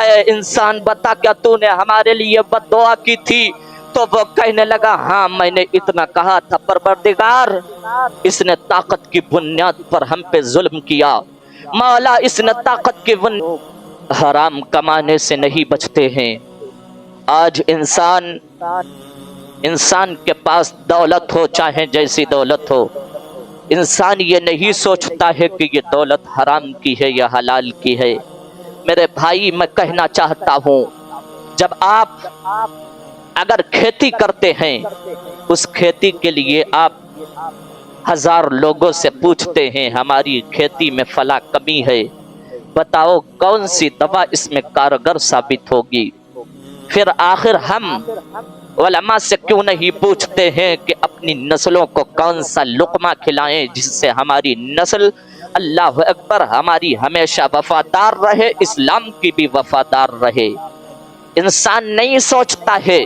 اے انسان بتا کیا تو نے ہمارے لیے بد دعا کی تھی؟ تو وہ کہنے لگا ہاں میں نے اتنا کہا تھا پروردگار اس نے طاقت کی بنیاد پر ہم پہ ظلم کیا، مولا اس نے طاقت کی حرام کمانے سے نہیں بچتے ہیں۔ آج انسان کے پاس دولت ہو چاہے جیسی دولت ہو، انسان یہ نہیں سوچتا ہے کہ یہ دولت حرام کی ہے یا حلال کی ہے۔ میرے بھائی میں کہنا چاہتا ہوں، جب آپ اگر کھیتی کرتے ہیں، اس کھیتی کے لیے آپ 1000 لوگوں سے پوچھتے ہیں ہماری کھیتی میں فلاں کمی ہے، بتاؤ کون سی دوا اس میں کارگر ثابت ہوگی؟ پھر آخر ہم علماء سے کیوں نہیں پوچھتے ہیں کہ اپنی نسلوں کو کون سا لقمہ کھلائیں جس سے ہماری نسل اللہ اکبر ہماری ہمیشہ وفادار رہے، اسلام کی بھی وفادار رہے۔ انسان نہیں سوچتا ہے،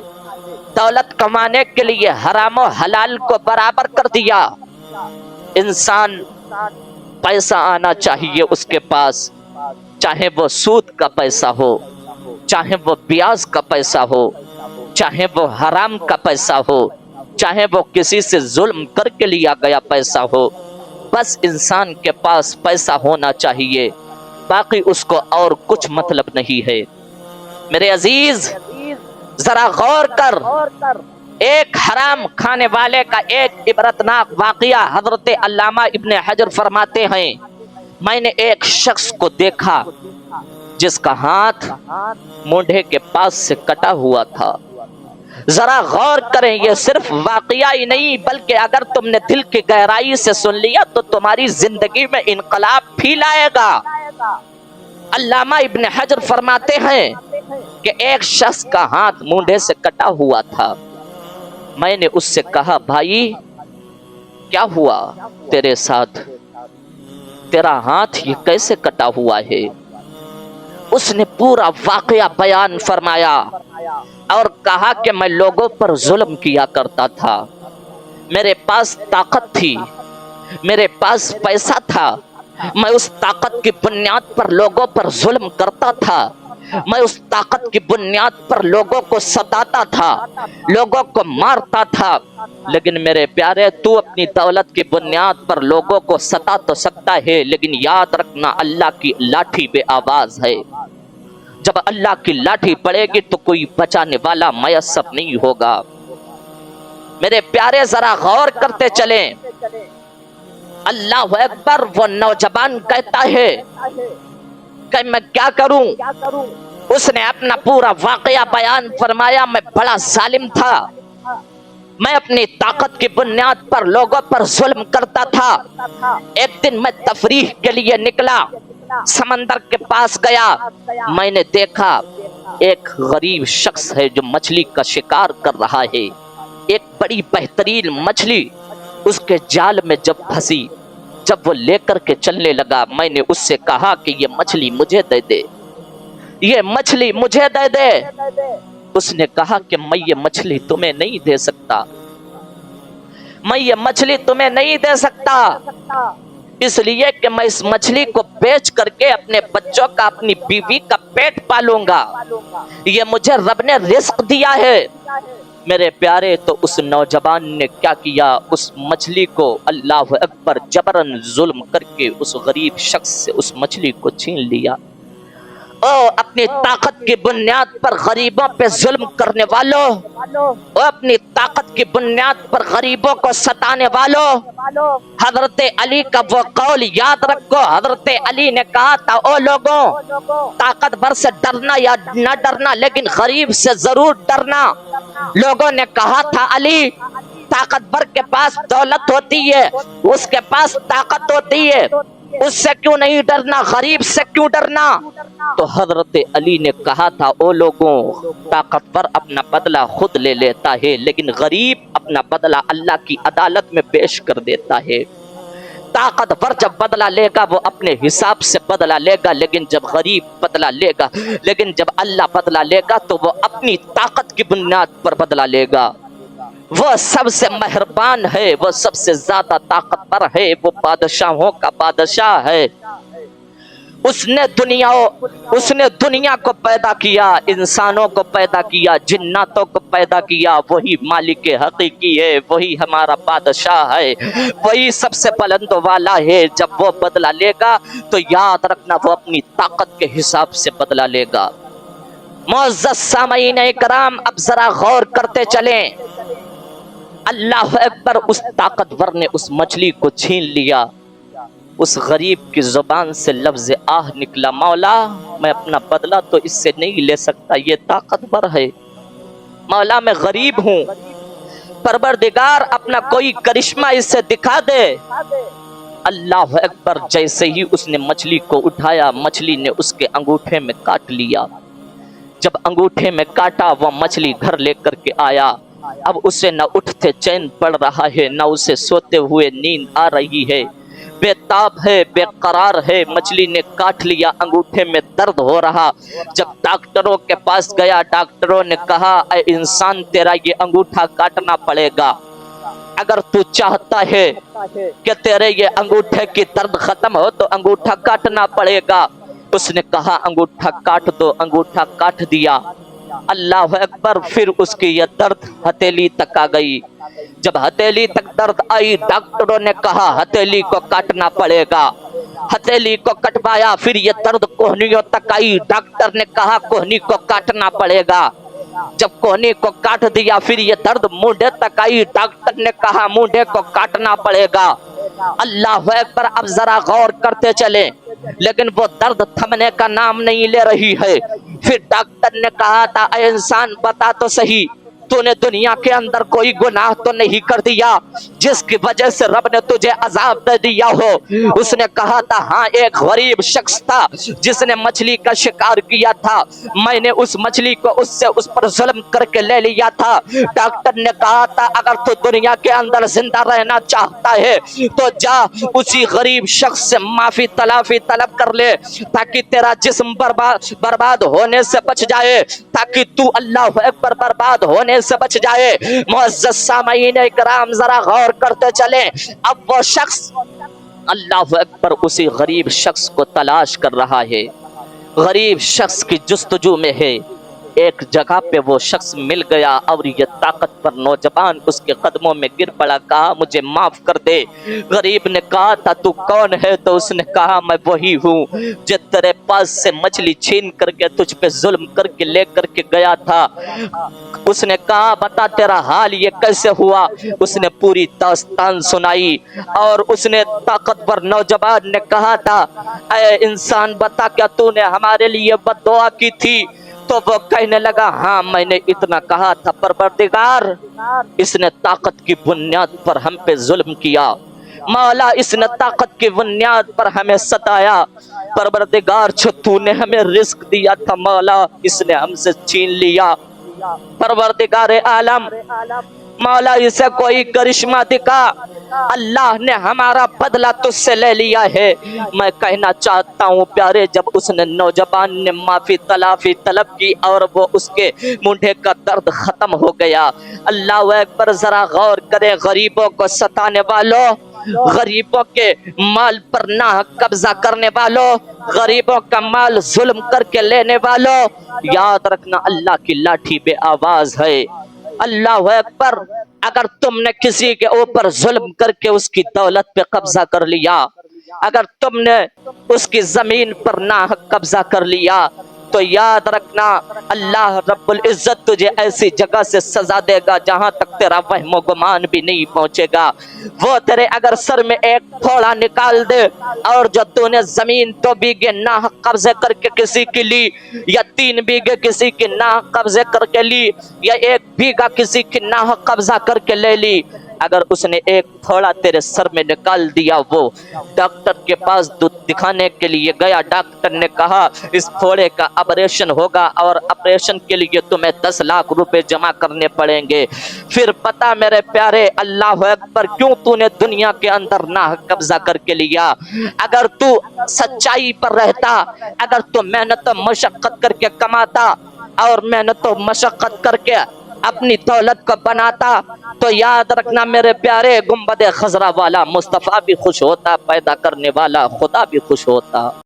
دولت کمانے کے لیے حرام و حلال کو برابر کر دیا۔ انسان پیسہ آنا چاہیے اس کے پاس، چاہے وہ سود کا پیسہ ہو، چاہے وہ بیاج کا پیسہ ہو، چاہے وہ حرام کا پیسہ ہو، چاہے وہ کسی سے ظلم کر کے لیا گیا پیسہ ہو، بس انسان کے پاس پیسہ ہونا چاہیے، باقی اس کو اور کچھ مطلب نہیں ہے۔ میرے عزیز ذرا غور کر، ایک حرام کھانے والے کا ایک عبرتناک واقعہ حضرت علامہ ابن حجر فرماتے ہیں، میں نے ایک شخص کو دیکھا جس کا ہاتھ مونڈھے کے پاس سے کٹا ہوا تھا۔ ذرا غور کریں، یہ صرف واقعہ ہی نہیں بلکہ اگر تم نے دل کی گہرائی سے سن لیا تو تمہاری زندگی میں انقلاب بھی لائے گا۔ علامہ ابن حجر فرماتے ہیں کہ ایک شخص کا ہاتھ مونڈھے سے کٹا ہوا تھا۔ میں نے اس سے کہا بھائی کیا ہوا تیرے ساتھ؟ تیرا ہاتھ یہ کیسے کٹا ہوا ہے؟ اس نے پورا واقعہ بیان فرمایا اور کہا کہ میں لوگوں پر ظلم کیا کرتا تھا، میرے پاس طاقت تھی، میرے پاس پیسہ تھا، میں اس طاقت کی بنیاد پر لوگوں پر ظلم کرتا تھا، میں اس طاقت کی بنیاد پر لوگوں کو ستاتا تھا، لوگوں کو مارتا تھا۔ لیکن میرے پیارے تو اپنی دولت کی بنیاد پر لوگوں کو ستا تو سکتا ہے، لیکن یاد رکھنا اللہ کی لاٹھی بے آواز ہے۔ جب اللہ کی لاٹھی پڑے گی تو کوئی بچانے والا میسر نہیں ہوگا۔ میرے پیارے ذرا غور کرتے چلیں، اللہ اکبر، وہ نوجوان کہتا ہے کہ میں کیا کروں؟ اس نے اپنا پورا واقعہ بیان فرمایا، میں بڑا ظالم تھا، میں اپنی طاقت کی بنیاد پر لوگوں پر ظلم کرتا تھا۔ ایک دن میں تفریح کے لیے نکلا، سمندر کے پاس گیا، میں نے دیکھا ایک غریب شخص ہے جو مچھلی کا شکار کر رہا ہے۔ ایک بڑی بہترین مچھلی اس کے جال میں جب پھنسی، جب وہ لے کر کے چلنے لگا، میں نے اس سے کہا کہ یہ مچھلی مجھے دے دے، یہ مچھلی مجھے دے دے۔ اس نے کہا کہ میں یہ مچھلی تمہیں نہیں دے سکتا، میں یہ مچھلی تمہیں نہیں دے سکتا، اس لیے کہ میں اس مچھلی کو بیچ کر کے اپنے بچوں کا، اپنی بیوی کا پیٹ پالوں گا، یہ مجھے رب نے رزق دیا ہے۔ میرے پیارے تو اس نوجوان نے کیا کیا؟ اس مچھلی کو اللہ اکبر جبرن ظلم کر کے اس غریب شخص سے اس مچھلی کو چھین لیا۔ او اپنی طاقت کی بنیاد پر غریبوں پہ ظلم کرنے والوں، او اپنی طاقت کی بنیاد پر غریبوں کو ستانے والوں، حضرت علی کا وہ قول یاد رکھو، حضرت علی نے کہا تھا او لوگوں، طاقتور سے ڈرنا یا نہ ڈرنا لیکن غریب سے ضرور ڈرنا۔ لوگوں نے کہا تھا علی طاقتور کے پاس دولت ہوتی ہے، اس کے پاس طاقت ہوتی ہے، اس سے کیوں نہیں ڈرنا، غریب سے کیوں ڈرنا؟ تو حضرت علی نے کہا تھا او لوگوں، طاقتور اپنا بدلہ خود لے لیتا ہے لیکن غریب اپنا بدلہ اللہ کی عدالت میں پیش کر دیتا ہے۔ طاقتور جب بدلہ لے گا وہ اپنے حساب سے بدلہ لے گا، لیکن جب غریب بدلہ لے گا، لیکن جب اللہ بدلہ لے گا تو وہ اپنی طاقت کی بنیاد پر بدلہ لے گا۔ وہ سب سے مہربان ہے، وہ سب سے زیادہ طاقتور ہے، وہ بادشاہوں کا بادشاہ ہے۔ اس نے دنیا کو پیدا کیا، انسانوں کو پیدا کیا، جناتوں کو پیدا کیا، وہی مالک حقیقی ہے، وہی ہمارا بادشاہ ہے، وہی سب سے بلند والا ہے۔ جب وہ بدلہ لے گا تو یاد رکھنا وہ اپنی طاقت کے حساب سے بدلہ لے گا۔ معزز سامعین کرام، اب ذرا غور کرتے چلیں۔ اللہ اکبر، اس طاقتور نے اس مچھلی کو چھین لیا۔ اس غریب کی زبان سے لفظ آہ نکلا، مولا میں اپنا بدلہ تو اس سے نہیں لے سکتا، یہ طاقتور ہے، مولا میں غریب ہوں، پروردگار اپنا کوئی کرشمہ اس سے دکھا دے۔ اللہ اکبر، جیسے ہی اس نے مچھلی کو اٹھایا، مچھلی نے اس کے انگوٹھے میں کاٹ لیا۔ جب انگوٹھے میں کاٹا، وہ مچھلی گھر لے کر کے آیا۔ اب اسے نہ اٹھتے چین پڑ رہا ہے، نہ اسے سوتے ہوئے نیند آ رہی ہے، بے تاب ہے، بے قرار ہے۔ مچھلی نے کاٹ لیا، انگوٹھے میں درد ہو رہا۔ جب ڈاکٹروں کے پاس گیا، ڈاکٹروں نے کہا اے انسان، تیرا یہ انگوٹھا کاٹنا پڑے گا، اگر تو چاہتا ہے کہ تیرے یہ انگوٹھے کی درد ختم ہو تو انگوٹھا کاٹنا پڑے گا۔ اس نے کہا انگوٹھا کاٹ دو، انگوٹھا کاٹ دیا۔ اللہ اکبر، پھر اس کی یہ درد ہتھیلی تک آ گئی۔ جب ہتھیلی تک درد آئی، ڈاکٹروں نے کہا ہتھیلی کو کاٹنا پڑے گا۔ ہتھیلی کو کٹوایا، پھر یہ درد کوہنیوں تک آئی، ڈاکٹر نے کہا کوہنی کو کاٹنا پڑے گا۔ جب کوہنی کو کاٹ دیا، پھر یہ درد مونڈے تک آئی، ڈاکٹر نے کہا مونڈے کو کاٹنا پڑے گا۔ اللہ اکبر، اب ذرا غور کرتے چلیں، لیکن وہ درد تھمنے کا نام نہیں لے رہی ہے۔ پھر ڈاکٹر نے کہا تھا اے انسان بتا تو صحیح، تو نے دنیا کے اندر کوئی گناہ تو نہیں کر دیا جس کی وجہ سے رب نے تجھے عذاب دے دیا ہو؟ اس نے کہا تھا ہاں، ایک غریب شخص تھا جس نے مچھلی کا شکار کیا تھا، میں نے اس مچھلی کو اس پر ظلم کر کے لے لیا تھا۔ ڈاکٹر نے کہا تھا اگر تو دنیا کے اندر زندہ رہنا چاہتا ہے تو جا اسی غریب شخص سے معافی تلافی طلب کر لے، تاکہ تیرا جسم برباد ہونے سے بچ جائے، تاکہ تو اللہ اکبر برباد ہونے سے بچ جائے۔ معزز سامعین کرام، ذرا غور کرتے چلیں۔ اب وہ شخص اللہ اکبر اسی غریب شخص کو تلاش کر رہا ہے، غریب شخص کی جستجو میں ہے۔ ایک جگہ پہ وہ شخص مل گیا اور یہ طاقتور نوجوان اس کے قدموں میں گر پڑا، کہا مجھے معاف کر دے۔ غریب نے کہا تھا تو کون ہے؟ تو اس نے کہا میں وہی ہوں جو تیرے پاس سے مچھلی چھین کر کے تجھ پہ ظلم کر کے لے کر کے گیا تھا۔ اس نے کہا بتا تیرا حال یہ کیسے ہوا؟ اس نے پوری داستان سنائی، اور اس نے طاقتور نوجوان نے کہا تھا اے انسان بتا کیا تو نے ہمارے لیے بد دعا کی تھی؟ تو وہ کہنے لگا ہاں میں نے اتنا کہا تھا، پروردگار اس نے طاقت کی بنیاد پر ہم پہ ظلم کیا، مولا اس نے طاقت کی بنیاد پر ہمیں ستایا، پروردگار جو تو نے ہمیں رزق دیا تھا مولا اس نے ہم سے چھین لیا، پروردگار عالم مولا اسے کوئی کرشمہ دکھا، اللہ نے ہمارا بدلہ تجھ سے لے لیا ہے۔ میں کہنا چاہتا ہوں پیارے، جب اس نے نوجوان نے معافی تلافی طلب کی اور وہ اس کے مونڈے کا درد ختم ہو گیا۔ اللہ اکبر، ذرا غور کریں، غریبوں کو ستانے والوں، غریبوں کے مال پر ناحق قبضہ کرنے والوں، غریبوں کا مال ظلم کر کے لینے والوں، یاد رکھنا اللہ کی لاٹھی بے آواز ہے۔ اللہ اکبر، اگر تم نے کسی کے اوپر ظلم کر کے اس کی دولت پہ قبضہ کر لیا، اگر تم نے اس کی زمین پر ناحق قبضہ کر لیا، تو یاد رکھنا اللہ رب العزت تجھے ایسی جگہ سے سزا دے گا جہاں تک تیرا وہم و گمان بھی نہیں پہنچے گا۔ وہ تیرے اگر سر میں ایک تھوڑا نکال دے، اور جو تو نے زمین 2 بیگھے ناحق قبضے کر کے کسی کی لی، یا 3 بیگھے کسی کی ناحق قبضے کر کے لی، یا 1 بیگھہ کسی کی ناحق قبضہ کر کے لے لی، اگر اس نے ایک تھوڑا تیرے سر میں نکال دیا، وہ ڈاکٹر کے پاس دکھانے کے لیے گیا، ڈاکٹر نے کہا اس تھوڑے کا آپریشن ہوگا اور آپریشن کے لیے تمہیں 10 لاکھ روپے جمع کرنے پڑیں گے۔ پھر پتا میرے پیارے، اللہ اکبر، کیوں تو نے دنیا کے اندر ناحق قبضہ کر کے لیا؟ اگر تو سچائی پر رہتا، اگر تو محنت و مشقت کر کے کماتا اور محنت و مشقت کر کے اپنی دولت کو بناتا، تو یاد رکھنا میرے پیارے، گنبد خضرا والا مصطفیٰ بھی خوش ہوتا، پیدا کرنے والا خدا بھی خوش ہوتا۔